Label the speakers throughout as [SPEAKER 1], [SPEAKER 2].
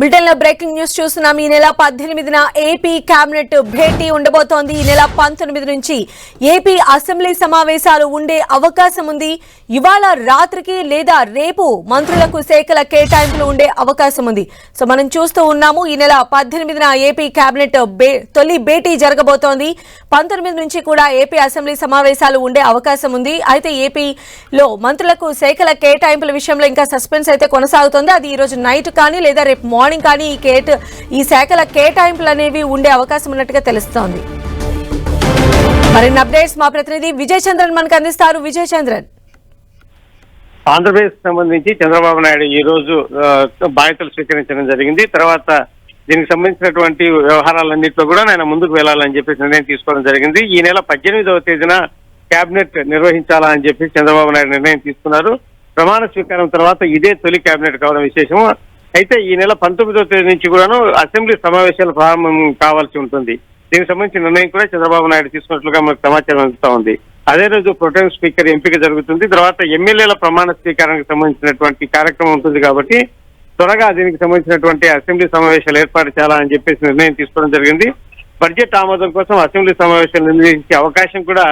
[SPEAKER 1] Britain లో breaking news చూస్తున్నాం. ఈ నెల 18న ఏపీ కేబినెట్ భేటీ ఉండబోతోంది. ఈ నెల 19 నుంచి ఏపీ అసెంబ్లీ సమావేశాలు ఉండే అవకాశం ఉంది. ఇవాళ రాత్రికి లేదా రేపు మంత్రులకు శాఖల కేటాయింపులు ఉండే అవకాశం ఉంది. సో మనం చూస్తూ ఉన్నాము. ఈ నెల 18న ఏపీ కేబినెట్ తొలి భేటీ జరగబోతోంది. 19 నుంచి కూడా ఏపీ అసెంబ్లీ సమావేశాలు ఉండే అవకాశం ఉంది. అయితే ఏపీలో మంత్రులకు శాఖల కేటాయింపుల విషయంలో ఇంకా సస్పెన్స్ అయితే కొనసాగుతోంది. అది ఈ రోజు నైట్ కానీ లేదా రేపు మార్నింగ్ కానీ ఈ శాఖల కేటాయింపులు అనేవి ఉండే అవకాశం ఉన్నట్టుగా తెలుస్తోంది. మరిన్ని అప్డేట్స్ మా ప్రతినిధి విజయ్ చంద్రన్ మనకు అందిస్తారు. విజయ్ చంద్రన్,
[SPEAKER 2] ఆంధ్రప్రదేశ్ సంబంధించి చంద్రబాబు నాయుడు ఈ రోజు బాధ్యతలు స్వీకరించడం జరిగింది. తర్వాత దీనికి సంబంధించినటువంటి వ్యవహారాలన్నింటిలో కూడా ఆయన ముందుకు వెళ్లాలని చెప్పేసి నిర్ణయం తీసుకోవడం జరిగింది. ఈ నెల 18వ తేదీన కేబినెట్ నిర్వహించాలా అని చెప్పి చంద్రబాబు నాయుడు నిర్ణయం తీసుకున్నారు. ప్రమాణ స్వీకారం తర్వాత ఇదే తొలి కేబినెట్ కావడం విశేషం. అయితే ఈ నెల 19వ తేదీ నుంచి కూడాను అసెంబ్లీ సమావేశాలు ప్రారంభం కావాల్సి ఉంటుంది. దీనికి సంబంధించిన నిర్ణయం కూడా చంద్రబాబు నాయుడు తీసుకున్నట్లుగా మనకు సమాచారం అందుతా ఉంది. అదే రోజు ప్రొటెం స్పీకర్ ఎంపిక జరుగుతుంది. తర్వాత ఎమ్మెల్యేల ప్రమాణ స్వీకారానికి సంబంధించినటువంటి కార్యక్రమం ఉంటుంది. కాబట్టి త్వరగా దీనికి సంబంధించినటువంటి అసెంబ్లీ సమావేశాలు ఏర్పాటు చేయాలని చెప్పేసి నిర్ణయం తీసుకోవడం జరిగింది. బడ్జెట్ ఆమోదం కోసం అసెంబ్లీ సమావేశాలు నిర్వహించే అవకాశం కూడా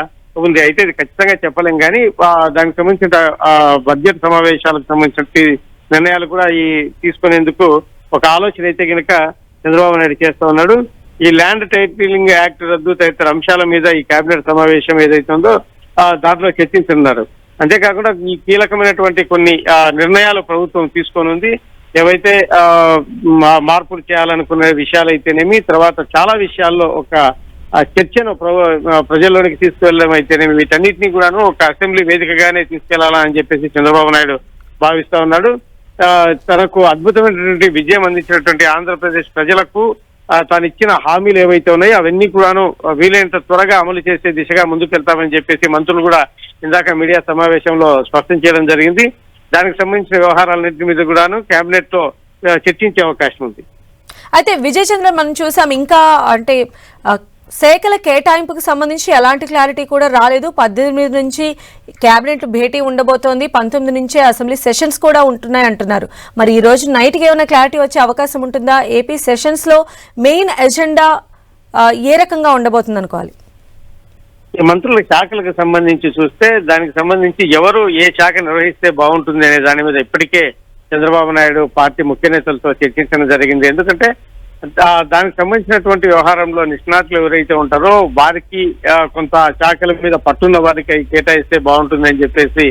[SPEAKER 2] ఉంది. అయితే ఇది ఖచ్చితంగా చెప్పలేం కానీ దానికి సంబంధించిన బడ్జెట్ సమావేశాలకు సంబంధించిన నిర్ణయాలు కూడా తీసుకునేందుకు ఒక ఆలోచన అయితే కనుక చంద్రబాబు నాయుడు చేస్తా ఉన్నాడు. ఈ ల్యాండ్ టైటిలింగ్ యాక్ట్ రద్దు తదితర అంశాల మీద ఈ కేబినెట్ సమావేశం ఏదైతే ఉందో దాంట్లో చర్చించున్నారు. అంతేకాకుండా ఈ కీలకమైనటువంటి కొన్ని నిర్ణయాలు ప్రభుత్వం తీసుకొని ఉంది. ఏవైతే మార్పులు చేయాలనుకునే విషయాలు అయితేనేమి, తర్వాత చాలా విషయాల్లో ఒక చర్చను ప్రజల్లోనికి తీసుకువెళ్ళడం అయితేనేమి, వీటన్నిటినీ కూడాను ఒక అసెంబ్లీ వేదికగానే తీసుకెళ్లాలా అని చెప్పేసి చంద్రబాబు నాయుడు భావిస్తా ఉన్నాడు. తనకు అద్భుతమైనటువంటి విజయం అందించినటువంటి ఆంధ్రప్రదేశ్ ప్రజలకు తాను ఇచ్చిన హామీలు ఏవైతే ఉన్నాయో అవన్నీ కూడాను వీలైనంత త్వరగా అమలు చేసే దిశగా ముందుకు వెళ్తామని చెప్పేసి మంత్రులు కూడా ఇందాక మీడియా సమావేశంలో స్పష్టం చేయడం జరిగింది. దానికి సంబంధించిన వ్యవహారాలన్నింటి మీద కూడాను కేబినెట్ లో చర్చించే అవకాశం ఉంది.
[SPEAKER 1] అయితే విజయ్ చంద్ర, మనం చూసాం ఇంకా అంటే శాఖల కేటాయింపుకు సంబంధించి ఎలాంటి క్లారిటీ కూడా రాలేదు. 18 నుంచి కేబినెట్ భేటీ ఉండబోతోంది. 19 నుంచే అసెంబ్లీ సెషన్స్ కూడా ఉంటున్నాయి అంటున్నారు. మరి ఈ రోజు నైట్కి ఏమైనా క్లారిటీ వచ్చే అవకాశం ఉంటుందా? ఏపీ సెషన్స్ లో మెయిన్ ఎజెండా ఏ రకంగా ఉండబోతుంది అనుకోవాలి?
[SPEAKER 2] మంత్రుల శాఖలకు సంబంధించి చూస్తే దానికి సంబంధించి ఎవరు ఏ శాఖ నిర్వహిస్తే బాగుంటుంది అనే దాని మీద ఇప్పటికే చంద్రబాబు నాయుడు పార్టీ ముఖ్య నేతలతో చర్చించడం జరిగింది. ఎందుకంటే దానికి సంబంధించినటువంటి వ్యవహారంలో నిష్ణాతులు ఎవరైతే ఉంటారో వారికి కొంత శాఖల మీద పట్టున్న వారికి కేటాయిస్తే బాగుంటుంది అని చెప్పేసి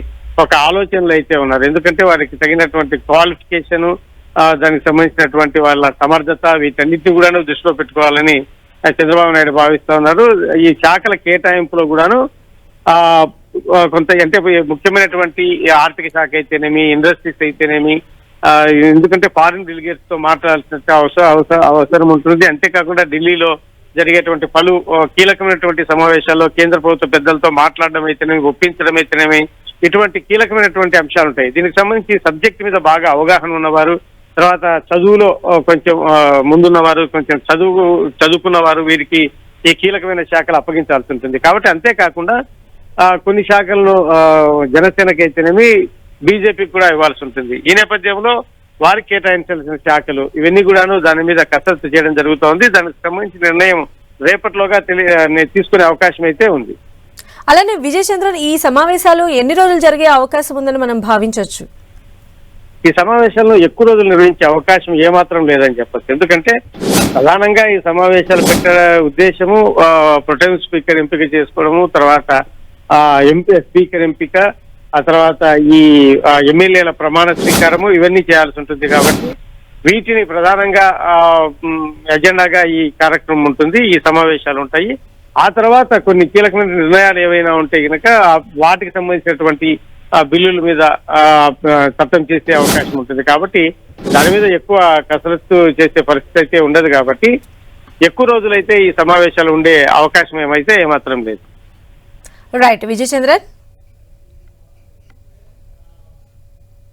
[SPEAKER 2] ఒక ఆలోచనలు అయితే ఉన్నారు. ఎందుకంటే వారికి తగినటువంటి క్వాలిఫికేషన్, దానికి సంబంధించినటువంటి వాళ్ళ సమర్థత, వీటన్నిటిని కూడాను దృష్టిలో పెట్టుకోవాలని చంద్రబాబు నాయుడు భావిస్తా ఉన్నారు. ఈ శాఖల కేటాయింపులో కూడాను కొంత అంటే ముఖ్యమైనటువంటి ఆర్థిక శాఖ అయితేనేమి, ఇండస్ట్రీస్ అయితేనేమి, ఎందుకంటే ఫారిన్ డెలిగేట్స్ తో మాట్లాడాల్సిన అవసరం ఉంటుంది. అంతేకాకుండా ఢిల్లీలో జరిగేటువంటి పలు కీలకమైనటువంటి సమావేశాల్లో కేంద్ర ప్రభుత్వ పెద్దలతో మాట్లాడడం అయితేనేమి, ఒప్పించడం అయితేనేమి, ఇటువంటి కీలకమైనటువంటి అంశాలు ఉంటాయి. దీనికి సంబంధించి సబ్జెక్ట్ మీద బాగా అవగాహన ఉన్నవారు, తర్వాత చదువులో కొంచెం ముందున్నవారు, కొంచెం చదువుకున్నవారు వీరికి ఈ కీలకమైన శాఖలు అప్పగించాల్సి ఉంటుంది. కాబట్టి అంతేకాకుండా కొన్ని శాఖలను జనసేనకి అయితేనేమి, బీజేపీకి కూడా ఇవ్వాల్సి ఉంటుంది. ఈ నేపథ్యంలో వారికి కేటాయించాల్సిన శాఖలు ఇవన్నీ కూడాను దాని మీద కసరత్తు చేయడం జరుగుతోంది. దానికి సంబంధించిన నిర్ణయం రేపటిలోగా తీసుకునే అవకాశం అయితే ఉంది.
[SPEAKER 1] అలానే విజయ్ చంద్రన్, ఈ సమావేశాలు ఎన్ని రోజులు జరిగే అవకాశం ఉందని మనం భావించవచ్చు?
[SPEAKER 2] ఈ సమావేశాలను ఎక్కువ రోజులు నిర్వహించే అవకాశం ఏమాత్రం లేదని చెప్పచ్చు. ఎందుకంటే ప్రధానంగా ఈ సమావేశాలు పెట్టే ఉద్దేశము ప్రొటెం స్పీకర్ ఎంపిక చేసుకోవడము, తర్వాత స్పీకర్ ఎంపిక, ఆ తర్వాత ఈ ఎమ్మెల్యేల ప్రమాణ స్వీకారము, ఇవన్నీ చేయాల్సి ఉంటుంది. కాబట్టి వీటిని ప్రధానంగా ఎజెండాగా ఈ కార్యక్రమం ఉంటుంది, ఈ సమావేశాలు ఉంటాయి. ఆ తర్వాత కొన్ని కీలకమైన నిర్ణయాలు ఏవైనా ఉంటే కనుక వాటికి సంబంధించినటువంటి బిల్లుల మీద చట్టం చేసే అవకాశం ఉంటుంది. కాబట్టి దాని మీద ఎక్కువ కసరత్తు చేసే పరిస్థితి అయితే ఉండదు. కాబట్టి ఎక్కువ రోజులైతే ఈ సమావేశాలు ఉండే అవకాశం ఏమైతే ఏమాత్రం లేదు.
[SPEAKER 1] రైట్ విజయ్ చంద్రన్.